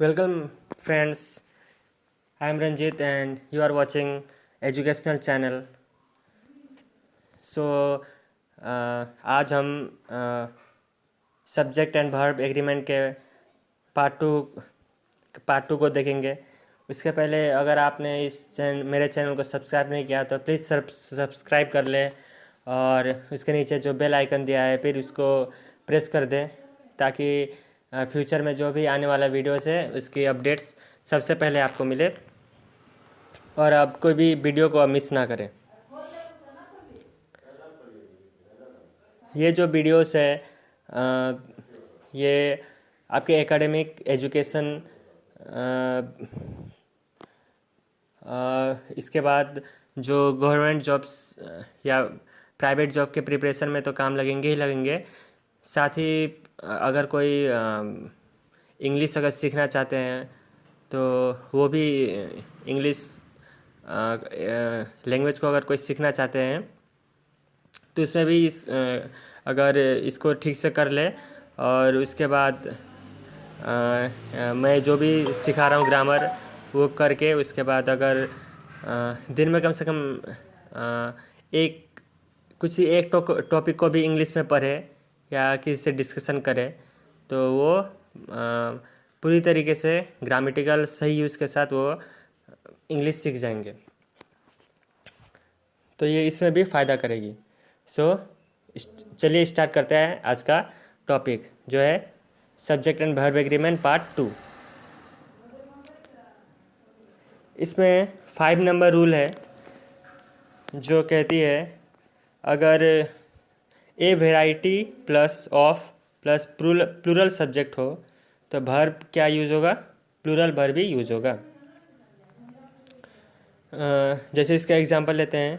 Welcome friends, I am Ranjit and you are watching educational channel. So आज हम subject and verb agreement के part two को देखेंगे। उसके पहले अगर आपने मेरे चैनल को सब्सक्राइब नहीं किया तो प्लीज़ सब्सक्राइब कर लें और उसके नीचे जो बेल आइकन दिया है फिर उसको प्रेस कर दें ताकि फ्यूचर में जो भी आने वाला वीडियोस है उसकी अपडेट्स सबसे पहले आपको मिले और आप कोई भी वीडियो को मिस ना करें। ये जो वीडियोस है ये आपके एकेडमिक एजुकेशन इसके बाद जो गवर्नमेंट जॉब्स या प्राइवेट जॉब के प्रिपरेशन में तो काम लगेंगे ही लगेंगे। साथ ही अगर कोई इंग्लिश अगर सीखना चाहते हैं तो वो भी इंग्लिश लैंग्वेज को अगर कोई सीखना चाहते हैं तो इसमें भी अगर इसको ठीक से कर ले और उसके बाद मैं जो भी सिखा रहा हूँ ग्रामर वो करके उसके बाद अगर दिन में कम से कम एक टॉपिक को भी इंग्लिश में पढ़े या किसी से डिस्कशन करे तो वो पूरी तरीके से ग्रामेटिकल सही यूज़ के साथ वो इंग्लिश सीख जाएंगे, तो ये इसमें भी फ़ायदा करेगी। चलिए स्टार्ट करते हैं आज का टॉपिक जो है subject and verb agreement part 2। इसमें 5 नंबर रूल है जो कहती है अगर a variety plus of plus plural subject हो तो वर्ब क्या यूज़ होगा, प्लूरल वर्ब ही यूज़ होगा। जैसे इसका एग्जांपल लेते हैं।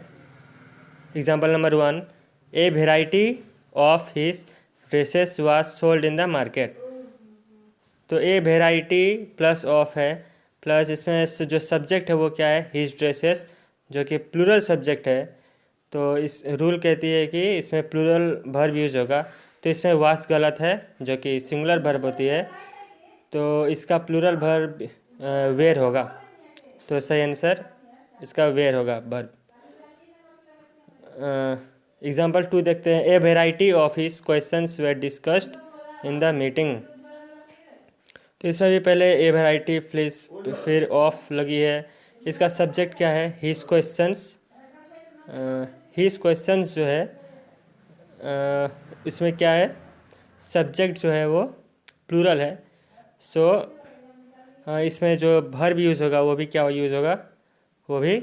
Example number 1, A variety of his dresses was sold in the market. तो ए वेराइटी प्लस ऑफ है प्लस इसमें जो सब्जेक्ट है वो क्या है, हिज ड्रेसेस, जो कि प्लूरल सब्जेक्ट है। तो इस रूल कहती है कि इसमें प्लूरल वर्ब यूज होगा। तो इसमें वास गलत है जो कि सिंगुलर वर्ब होती है, तो इसका प्लूरल वर्ब वेयर होगा। तो सही आंसर इसका वेयर होगा वर्ब। एग्जाम्पल 2 देखते हैं। A variety of his questions were discussed in the meeting. तो इसमें भी पहले ए वेराइटी प्लीज फिर ऑफ लगी है। इसका सब्जेक्ट क्या है, हिज क्वेश्चंस। हिज क्वेश्चंस जो है इसमें क्या है, सब्जेक्ट जो है वो प्लूरल है। सो इसमें जो वर्ब यूज़ होगा वो भी क्या यूज़ होगा, वो भी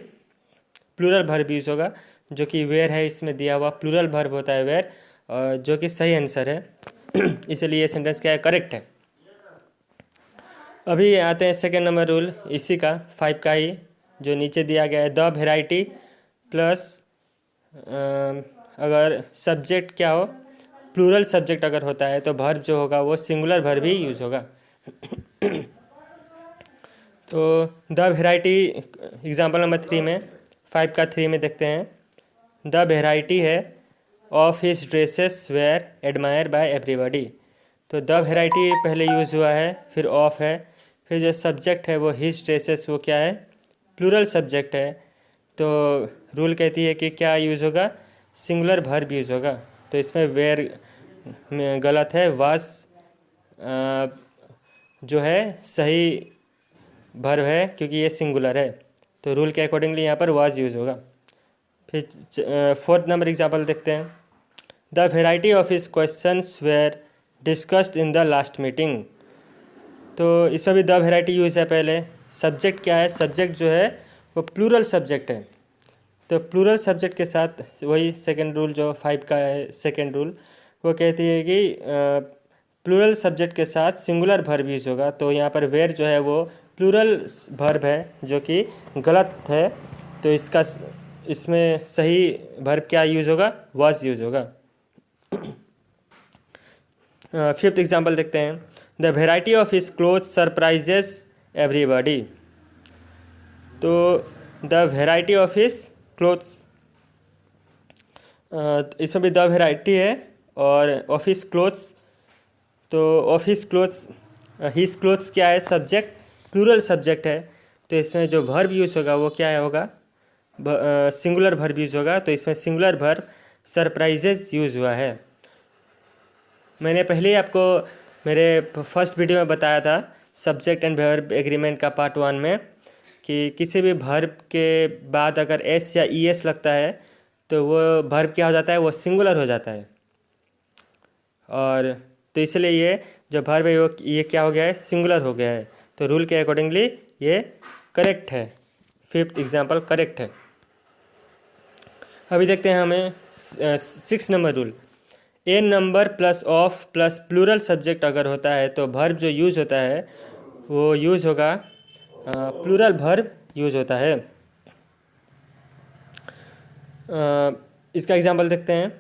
प्लूरल वर्ब यूज़ होगा, जो कि वेयर है। इसमें दिया हुआ प्लूरल वर्ब होता है वेयर, जो कि सही आंसर है। इसलिए ये सेंटेंस क्या है, करेक्ट है। अभी आते हैं सेकेंड नंबर रूल इसी का 5 का ही, जो नीचे दिया गया है। द वेराइटी प्लस अगर सब्जेक्ट क्या हो, प्लूरल सब्जेक्ट अगर होता है तो वर्ब जो होगा वो सिंगुलर वर्ब ही यूज़ होगा। तो द वेराइटी एग्जांपल नंबर 3 में 5 का 3 में देखते हैं। द वेराइटी है of his dresses were admired by everybody. तो द वेराइटी पहले यूज़ हुआ है, फिर ऑफ है, फिर जो सब्जेक्ट है वो हिज ड्रेसेस, वो क्या है, प्लूरल सब्जेक्ट है। तो रूल कहती है कि क्या यूज़ होगा, सिंगुलर वर्ब यूज़ होगा। तो इसमें वेयर में गलत है, वास जो है सही वर्ब है क्योंकि ये सिंगुलर है। तो रूल के अकॉर्डिंगली यहाँ पर वाज यूज़ होगा। फिर 4th नंबर एग्जाम्पल देखते हैं। The variety of his questions were discussed in the last meeting. तो इसमें भी द वेराइटी यूज़ है पहले। सब्जेक्ट क्या है, सब्जेक्ट जो है वो प्लूरल सब्जेक्ट है। तो प्लूरल सब्जेक्ट के साथ वही सेकेंड रूल जो 5 का है, सेकेंड रूल, वो कहती है कि प्लूरल सब्जेक्ट के साथ सिंगुलर वर्ब यूज़ होगा। तो यहाँ पर वेयर जो है वो प्लूरल वर्ब है जो कि गलत है। तो इसमें सही वर्ब क्या यूज़ होगा, वाज यूज़ होगा। 5th एग्जाम्पल देखते हैं। The variety of his cloth surprises everybody. तो the variety of his clothes, इसमें भी द वेराइटी है और ऑफिस क्लोथ्स। तो ऑफिस क्लोथ्स हिज क्लोथ्स क्या है, सब्जेक्ट, प्लूरल सब्जेक्ट है, तो इसमें जो वर्ब यूज़ होगा वो क्या है होगा, सिंगुलर वर्ब यूज़ होगा, तो इसमें सिंगुलर वर्ब सरप्राइजेज यूज़ हुआ है। मैंने पहले ही आपको मेरे फर्स्ट वीडियो में बताया था सब्जेक्ट एंड वर्ब एग्रीमेंट का पार्ट 1 में कि किसी भी वर्ब के बाद अगर एस या ई एस लगता है तो वो वर्ब क्या हो जाता है, वो सिंगुलर हो जाता है। और तो इसलिए ये जो वर्ब है वो ये क्या हो गया है, सिंगुलर हो गया है। तो रूल के अकॉर्डिंगली ये करेक्ट है, 5th एग्जाम्पल करेक्ट है। अभी देखते हैं हमें 6 number rule. A number plus of plus plural subject अगर होता है तो वर्ब जो यूज़ होता है वो यूज़ होगा, प्लूरल वर्ब यूज़ होता है। इसका एग्जांपल देखते हैं।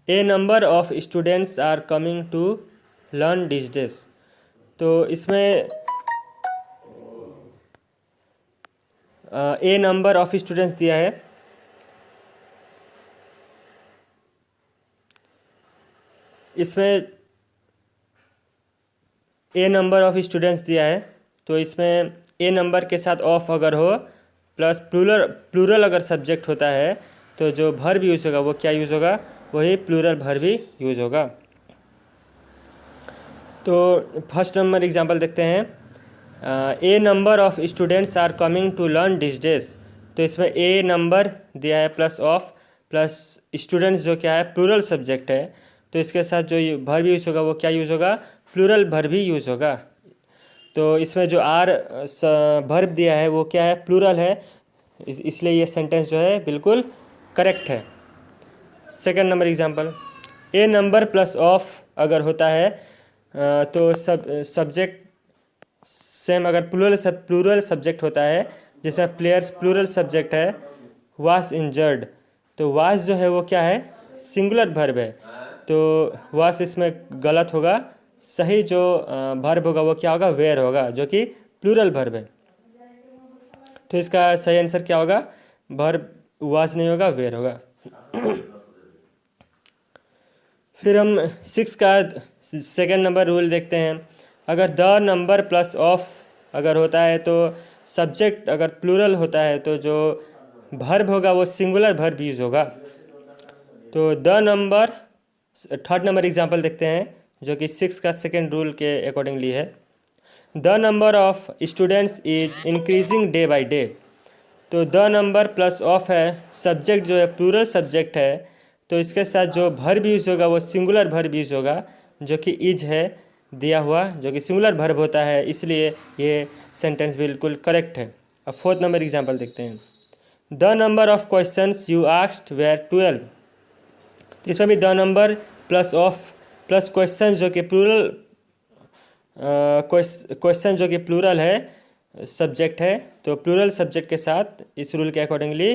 A number of students are coming to learn this days. तो इसमें ए नंबर ऑफ स्टूडेंट्स दिया है, इसमें ए नंबर ऑफ स्टूडेंट्स दिया है, तो इसमें ए नंबर के साथ ऑफ अगर हो प्लस प्लूरल अगर सब्जेक्ट होता है तो जो वर्ब यूज़ होगा वो क्या यूज़ होगा, वही प्लूरल वर्ब ही यूज़ होगा। तो फर्स्ट नंबर एग्जांपल देखते हैं। A number of students are coming to learn this days. तो इसमें ए नंबर दिया है प्लस ऑफ प्लस स्टूडेंट्स जो क्या है प्लूरल सब्जेक्ट है, तो इसके साथ जो वर्ब यूज़ होगा वो क्या यूज़ होगा, प्लूरल वर्ब ही यूज़ होगा। तो इसमें जो आर वर्ब दिया है वो क्या है, प्लूरल है, इसलिए ये सेंटेंस जो है बिल्कुल करेक्ट है। Second number example. A number plus of अगर होता है तो सब्जेक्ट सेम अगर प्लूरल सब्जेक्ट होता है, जिसमें प्लेयर्स प्लूरल सब्जेक्ट है, वाज इंजर्ड, तो वाज जो है वो क्या है, सिंगुलर वर्ब है, तो वाज इसमें गलत होगा। सही जो वर्ब होगा वो क्या होगा, वेयर होगा, जो कि प्लूरल वर्ब है। तो इसका सही आंसर क्या होगा, वर्ब वाज नहीं होगा, वेयर होगा। फिर हम 6 का सेकंड नंबर रूल देखते हैं। अगर द नंबर प्लस ऑफ अगर होता है तो सब्जेक्ट अगर प्लूरल होता है तो जो वर्ब होगा वो सिंगुलर वर्ब यूज़ होगा। तो the number, third number example देखते हैं जो कि 6 का सेकंड रूल के अकॉर्डिंगली है। The number of students is increasing day by day. तो द नंबर प्लस ऑफ है, सब्जेक्ट जो है प्लूरल सब्जेक्ट है, तो इसके साथ जो वर्ब यूज़ होगा वो सिंगुलर वर्ब यूज़ होगा, जो कि इज है दिया हुआ, जो कि सिंगुलर वर्ब होता है, इसलिए ये सेंटेंस बिल्कुल करेक्ट है। अब फोर्थ नंबर एग्जांपल देखते हैं। The number of questions you asked were 12। तो इसमें भी the number plus of plus question जो कि प्लूरल क्वेश्चन जो कि प्लूरल है सब्जेक्ट है, तो प्लूरल सब्जेक्ट के साथ इस रूल के अकॉर्डिंगली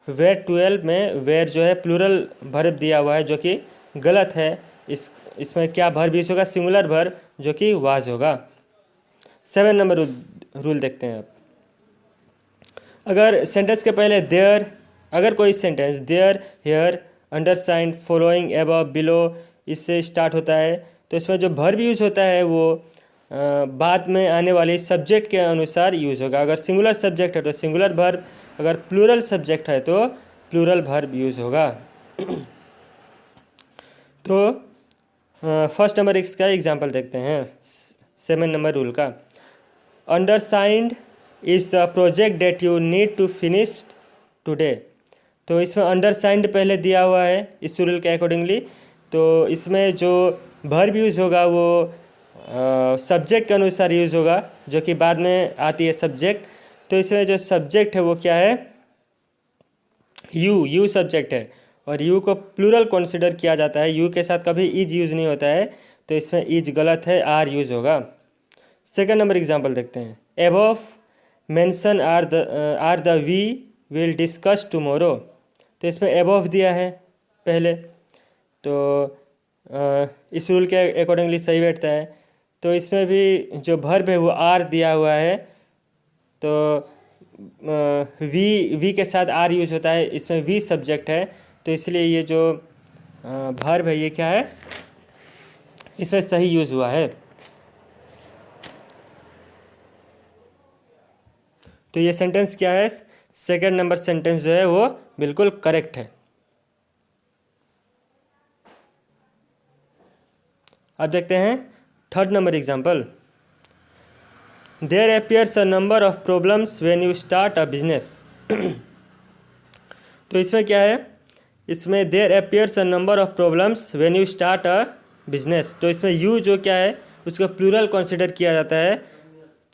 वेर 12 में वेर जो है प्लूरल वर्ब दिया हुआ है, जो कि गलत है। इसमें क्या वर्ब यूज होगा, सिंगुलर वर्ब, जो कि वाज होगा। 7 नंबर रूल देखते हैं आप। अगर सेंटेंस के पहले देयर, अगर कोई sentence there, here, undersigned, following, above, below इससे स्टार्ट होता है, तो इसमें जो वर्ब यूज़ होता है वो बाद में आने वाली सब्जेक्ट के अनुसार यूज़ होगा। अगर सिंगुलर सब्जेक्ट है तो सिंगुलर वर्ब, अगर प्लूरल सब्जेक्ट है तो प्लूरल वर्ब यूज़ होगा। तो फर्स्ट नंबर इसका एग्जांपल देखते हैं 7 नंबर रूल का। Undersigned is the project date you need to finish today. तो इसमें अंडरसाइंड पहले दिया हुआ है इस रूल के अकॉर्डिंगली, तो इसमें जो वर्ब यूज़ होगा वो सब्जेक्ट के अनुसार यूज़ होगा, जो कि बाद में आती है सब्जेक्ट। तो इसमें जो सब्जेक्ट है वो क्या है, यू सब्जेक्ट है, और यू को प्लूरल कंसिडर किया जाता है, यू के साथ कभी इज यूज़ नहीं होता है, तो इसमें इज गलत है, आर यूज़ होगा। सेकंड नंबर एग्जांपल देखते हैं। Above mention are the we will discuss tomorrow. तो इसमें एबव दिया है पहले, तो इस रूल के अकॉर्डिंगली सही बैठता है। तो इसमें भी जो वर्ब है वो आर दिया हुआ है, तो वी के साथ आर यूज़ होता है, इसमें वी सब्जेक्ट है, तो इसलिए ये जो वर्ब है ये क्या है, इसमें सही यूज़ हुआ है। तो ये सेंटेंस क्या है, सेकंड नंबर सेंटेंस जो है वो बिल्कुल करेक्ट है। अब देखते हैं third number example. There appears a number of problems when you start a business. तो इसमें क्या है, इसमें there appears a number of problems when you start a business. तो इसमें यू जो क्या है उसको प्लूरल कंसिडर किया जाता है।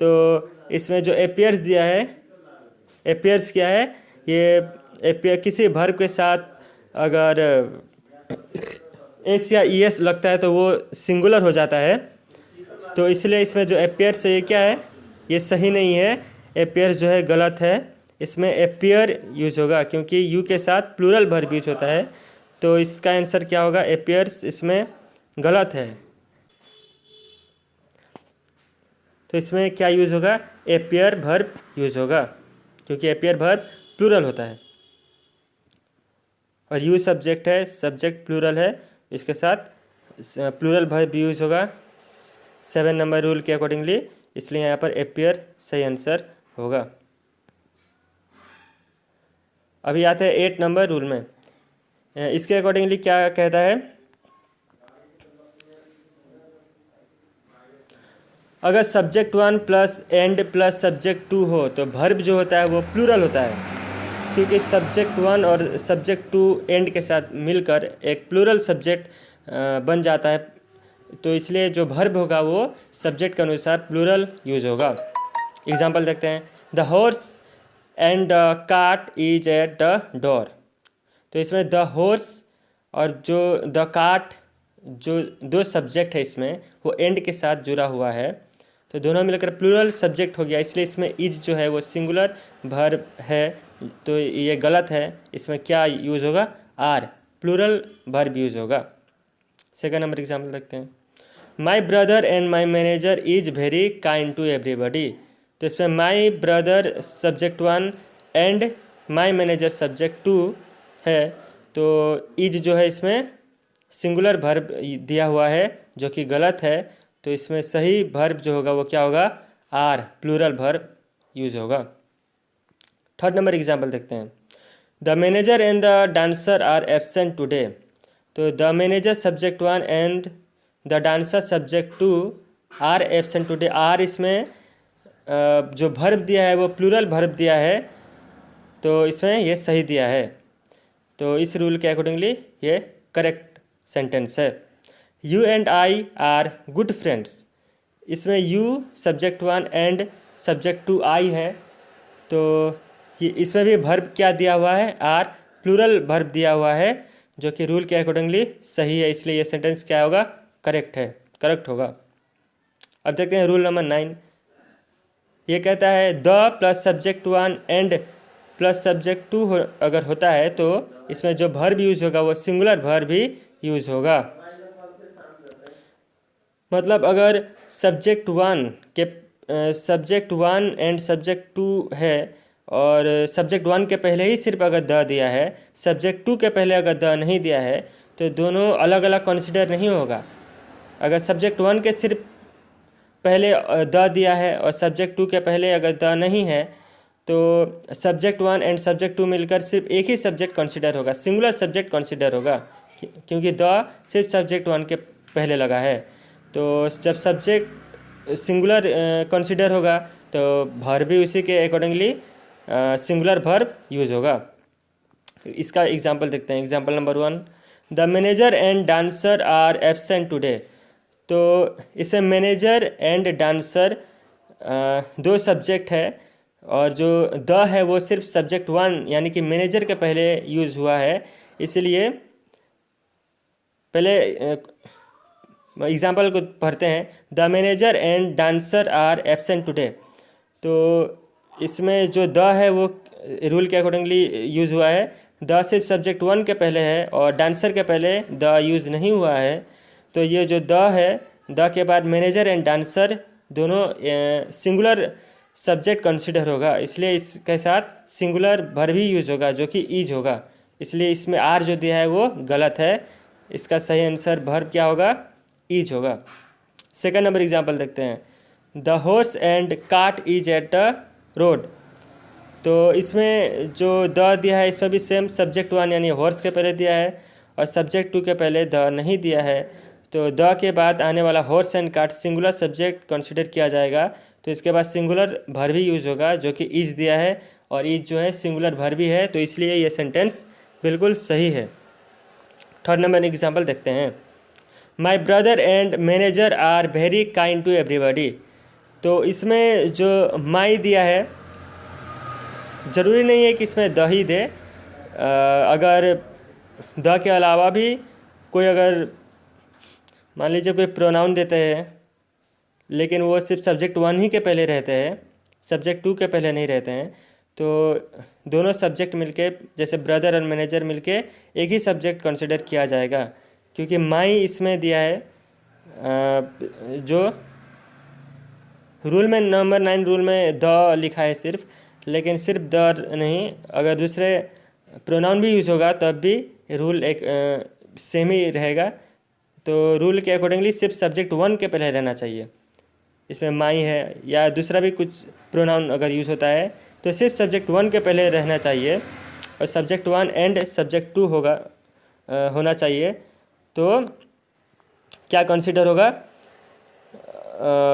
तो इसमें जो अपियर्स दिया है, अपियर्स क्या है, ये अपियर किसी वर्ब के साथ अगर एस या ई एस लगता है तो वो सिंगुलर हो जाता है। तो इसलिए इसमें जो अपियर्स है ये क्या है, ये सही नहीं है, अपियर्स जो है गलत है। इसमें अपियर यूज होगा क्योंकि यू के साथ प्लूरल वर्ब यूज होता है। तो इसका आंसर क्या होगा, अपियर्स इसमें गलत है। तो इसमें क्या यूज होगा, अपियर वर्ब यूज होगा क्योंकि अपियर वर्ब प्लूरल होता है और यू सब्जेक्ट है, सब्जेक्ट प्लूरल है, इसके साथ प्लूरल वर्ब यूज होगा 7 नंबर रूल के अकॉर्डिंगली, इसलिए यहाँ पर अपियर सही आंसर होगा। अभी आते हैं 8 नंबर रूल में। इसके अकॉर्डिंगली क्या कहता है, अगर subject 1 plus and plus subject 2 हो तो वर्ब जो होता है वो प्लूरल होता है क्योंकि सब्जेक्ट 1 और सब्जेक्ट 2 एंड के साथ मिलकर एक प्लूरल सब्जेक्ट बन जाता है। तो इसलिए जो वर्ब होगा वो सब्जेक्ट के अनुसार प्लूरल यूज होगा। एग्जांपल देखते हैं, the horse and the cart is at the door. तो इसमें द हॉर्स और जो द कार्ट, जो दो सब्जेक्ट है इसमें वो एंड के साथ जुड़ा हुआ है, तो दोनों मिलकर प्लूरल सब्जेक्ट हो गया। इसलिए इसमें इज जो है वो सिंगुलर वर्ब है, तो ये गलत है। इसमें क्या यूज़ होगा, आर, प्लूरल वर्ब यूज़ होगा। सेकंड नंबर एग्जाम्पल देखते हैं, my brother and my manager is very kind to everybody. तो इसमें my brother subject 1 and my manager subject 2 है, तो इज जो है इसमें सिंगुलर वर्ब दिया हुआ है जो कि गलत है। तो इसमें सही वर्ब जो होगा वो क्या होगा, आर, प्लूरल वर्ब यूज होगा। थर्ड नंबर एग्जाम्पल देखते हैं, the manager and the dancer are absent today. तो the manager subject 1 and the dancer subject 2 are absent today. आर इसमें जो वर्ब दिया है वो प्लूरल वर्ब दिया है, तो इसमें ये सही दिया है। तो इस रूल के अकॉर्डिंगली ये करेक्ट सेंटेंस है। You and I R good friends. इसमें यू सब्जेक्ट 1 एंड सब्जेक्ट 2 आई है, तो ये इसमें भी वर्ब क्या दिया हुआ है, आर, प्लूरल वर्ब दिया हुआ है जो कि रूल के अकॉर्डिंगली सही है। इसलिए ये सेंटेंस क्या होगा, करेक्ट है, करेक्ट होगा। अब देखते हैं रूल नंबर 9। ये कहता है the plus subject 1 and plus subject 2 अगर होता है तो इसमें जो वर्ब यूज होगा वो सिंगुलर वर्ब ही यूज होगा। मतलब अगर सब्जेक्ट 1 एंड सब्जेक्ट 2 है और सब्जेक्ट 1 के पहले ही सिर्फ अगर द दिया है, सब्जेक्ट 2 के पहले अगर द नहीं दिया है, तो दोनों अलग अलग कंसिडर नहीं होगा। अगर सब्जेक्ट 1 के सिर्फ पहले द दिया है और सब्जेक्ट 2 के पहले अगर द नहीं है, तो सब्जेक्ट 1 एंड सब्जेक्ट 2 मिलकर सिर्फ एक ही सब्जेक्ट कंसिडर होगा, सिंगुलर सब्जेक्ट कंसिडर होगा क्योंकि द सिर्फ सब्जेक्ट 1 के पहले लगा है। तो जब सब्जेक्ट सिंगुलर कंसिडर होगा तो वर्ब भी उसी के अकॉर्डिंगली सिंगुलर वर्ब यूज होगा। इसका एग्जांपल देखते हैं। Example number 1, the manager and dancer are absent today. तो इसमें मैनेजर एंड डांसर दो सब्जेक्ट है और जो द है वो सिर्फ सब्जेक्ट 1 यानी कि मैनेजर के पहले यूज हुआ है। इसलिए पहले एग्जाम्पल को पढ़ते हैं, the manager and dancer are absent today. तो इसमें जो द है वो रूल के अकॉर्डिंगली यूज़ हुआ है। द सिर्फ सब्जेक्ट 1 के पहले है और डांसर के पहले द यूज़ नहीं हुआ है। तो ये जो द है, द के बाद मैनेजर एंड डांसर दोनों सिंगुलर सब्जेक्ट कंसिडर होगा, इसलिए इसके साथ सिंगुलर वर्ब भी यूज होगा जो कि इज होगा। इसलिए इसमें आर जो दिया है वो गलत है। इसका सही आंसर वर्ब क्या होगा, इज होगा। सेकंड नंबर एग्जांपल देखते हैं, the horse and cart is at the road. तो इसमें जो द दिया है इसमें भी सेम सब्जेक्ट वन यानी हॉर्स के पहले दिया है और सब्जेक्ट टू के पहले द नहीं दिया है। तो द के बाद आने वाला horse and cart singular subject consider किया जाएगा। तो इसके बाद सिंगुलर भर भी यूज़ होगा जो कि इज दिया है और इज जो है सिंगुलर भर भी है, तो इसलिए ये सेंटेंस बिल्कुल सही है। थर्ड नंबर एग्जाम्पल देखते हैं। My brother and manager are very kind to everybody. तो इसमें जो माई दिया है ज़रूरी नहीं है कि इसमें द ही दे, अगर द के अलावा भी कोई अगर मान लीजिए कोई प्रोनाउन देते हैं लेकिन वो सिर्फ सब्जेक्ट वन ही के पहले रहते हैं, सब्जेक्ट टू के पहले नहीं रहते हैं, तो दोनों सब्जेक्ट मिलके जैसे ब्रदर और मैनेजर मिलके एक ही सब्जेक्ट कंसिडर किया जाएगा, क्योंकि माई इसमें दिया है जो रूल में नंबर 9 रूल में द लिखा है सिर्फ, लेकिन सिर्फ द नहीं, अगर दूसरे प्रोनाउन भी यूज़ होगा तब भी रूल एक सेम ही रहेगा। तो रूल के अकॉर्डिंगली सिर्फ सब्जेक्ट वन के पहले रहना चाहिए। इसमें माई है या दूसरा भी कुछ प्रोनाउन अगर यूज़ होता है तो सिर्फ सब्जेक्ट वन के पहले रहना चाहिए और subject one and subject two होना चाहिए। तो क्या कंसिडर होगा,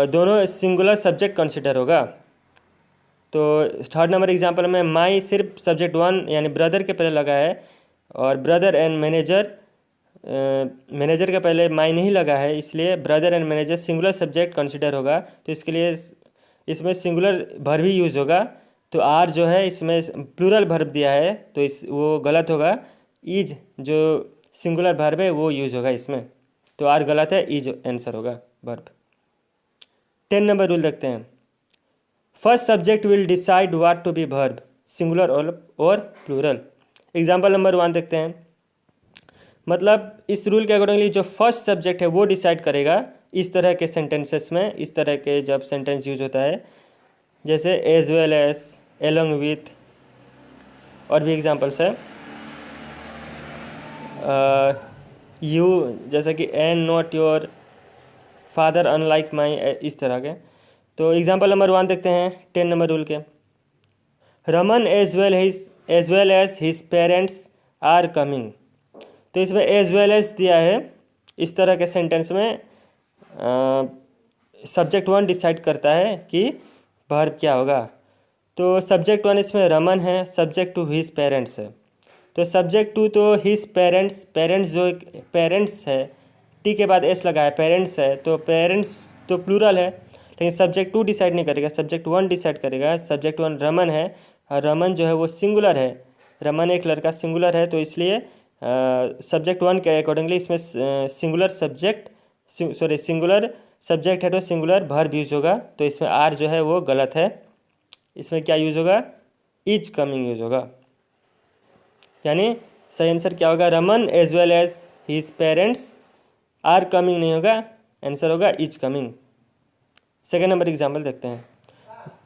दोनों सिंगुलर सब्जेक्ट कंसिडर होगा। तो थर्ड नंबर एग्जांपल में माई सिर्फ सब्जेक्ट वन यानी ब्रदर के पहले लगा है और ब्रदर एंड मैनेजर के पहले माई नहीं लगा है, इसलिए brother and manager singular subject consider होगा। तो इसके लिए इसमें सिंगुलर वर्ब ही यूज़ होगा। तो आर जो है इसमें प्लूरल वर्ब दिया है तो वो गलत होगा। इज जो सिंगुलर वर्ब है वो यूज़ होगा इसमें, तो आर गलत है, इज आंसर होगा वर्ब। 10 नंबर रूल देखते हैं। First subject will decide what to be verb, singular और प्लूरल। एग्जाम्पल नंबर 1 देखते हैं। मतलब इस रूल के अकॉर्डिंगली जो फर्स्ट सब्जेक्ट है वो डिसाइड करेगा इस तरह के सेंटेंसेस में, इस तरह के जब सेंटेंस यूज होता है जैसे as well as, along with, और भी एग्जांपल्स है यू, जैसा कि and not your father unlike my, इस तरह के। तो एग्जांपल नंबर 1 देखते हैं 10 नंबर रूल के। Raman as well as his parents are coming. तो इसमें एज वेल एज दिया है, इस तरह के सेंटेंस में सब्जेक्ट वन डिसाइड करता है कि वर्ब क्या होगा। तो सब्जेक्ट वन इसमें रमन है, सब्जेक्ट टू हिज पेरेंट्स है। तो सब्जेक्ट टू तो हिज पेरेंट्स जो पेरेंट्स है, टी के बाद एस लगा है, पेरेंट्स है, तो पेरेंट्स तो प्लूरल है, लेकिन सब्जेक्ट टू डिसाइड नहीं करेगा, सब्जेक्ट वन डिसाइड करेगा। सब्जेक्ट वन रमन है और रमन जो है वो सिंगुलर है, रमन एक लड़का सिंगुलर है, तो इसलिए सब्जेक्ट वन के अकॉर्डिंगली इसमें सिंगुलर सब्जेक्ट है तो सिंगुलर वर्ब यूज होगा। तो इसमें आर जो है वो गलत है, इसमें क्या यूज होगा, इज कमिंग यूज होगा। यानी सही आंसर क्या होगा, Raman as well as his parents are coming नहीं होगा, आंसर होगा is coming. Second number example देखते हैं।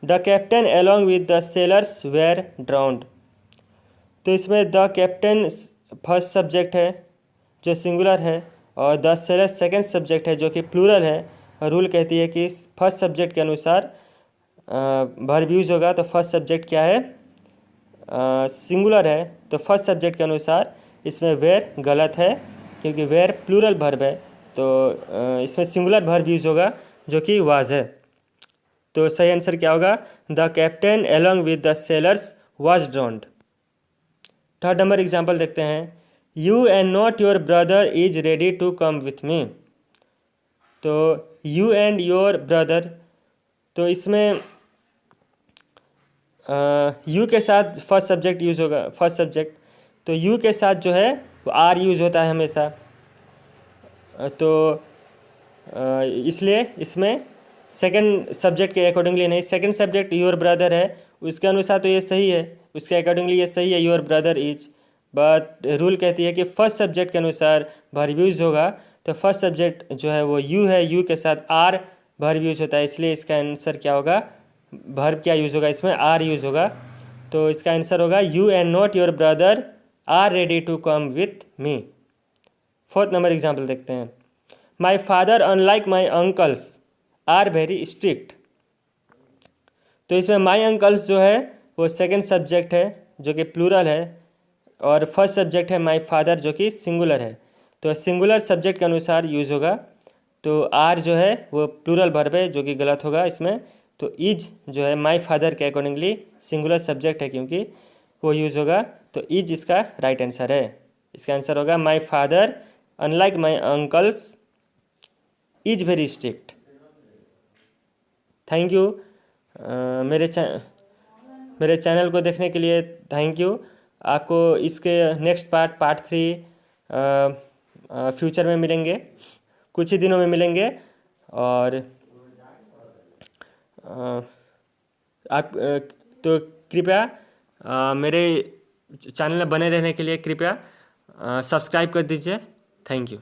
The captain along with the sailors were drowned. तो इसमें द कैप्टन फर्स्ट सब्जेक्ट है जो सिंगुलर है और द सेलर्स सेकेंड सब्जेक्ट है जो कि प्लूरल है। और रूल कहती है कि फर्स्ट सब्जेक्ट के अनुसार वर्ब यूज होगा। तो फर्स्ट सब्जेक्ट क्या है, सिंगुलर है, तो फर्स्ट सब्जेक्ट के अनुसार इसमें वेयर गलत है क्योंकि वेयर प्लूरल वर्ब है, तो इसमें सिंगुलर वर्ब यूज होगा जो कि वाज है। तो सही आंसर क्या होगा, the captain along with the sailors was drowned. Third number example देखते हैं। You and not your brother is ready to come with me. तो यू एंड योर ब्रदर, तो इसमें यू के साथ फर्स्ट सब्जेक्ट यूज़ होगा, फर्स्ट सब्जेक्ट, तो you के साथ जो है वो आर यूज़ होता है हमेशा। तो इसलिए इसमें सेकंड सब्जेक्ट के अकॉर्डिंगली नहीं, सेकंड सब्जेक्ट योर ब्रदर है उसके अनुसार तो ये सही है, उसके अकॉर्डिंगली ये सही है, your brother is. But rule कहती है कि फर्स्ट सब्जेक्ट के अनुसार वर्ब यूज होगा। तो फर्स्ट सब्जेक्ट जो है वो यू है, यू के साथ आर वर्ब यूज होता है, इसलिए इसका आंसर क्या होगा, वर्ब क्या यूज होगा, इसमें आर यूज होगा। तो इसका आंसर होगा you and not your brother are ready to come with me. Fourth number example देखते हैं। My father unlike my uncles are very strict. तो इसमें माई अंकल्स जो है वो सेकंड सब्जेक्ट है जो कि प्लूरल है, और फर्स्ट सब्जेक्ट है माय फादर जो कि सिंगुलर है। तो सिंगुलर सब्जेक्ट के अनुसार यूज़ होगा। तो आर जो है वो प्लूरल वर्ब है जो कि गलत होगा इसमें। तो इज जो है माय फादर के अकॉर्डिंगली सिंगुलर सब्जेक्ट है क्योंकि वो यूज़ होगा। तो इज इसका राइट आंसर है। इसका आंसर होगा my father unlike my uncles is very strict. Thank you. मेरे चैनल को देखने के लिए थैंक यू। आपको इसके नेक्स्ट पार्ट 3 फ्यूचर में मिलेंगे, कुछ ही दिनों में मिलेंगे। और आप तो कृपया मेरे चैनल में बने रहने के लिए कृपया सब्सक्राइब कर दीजिए। Thank you.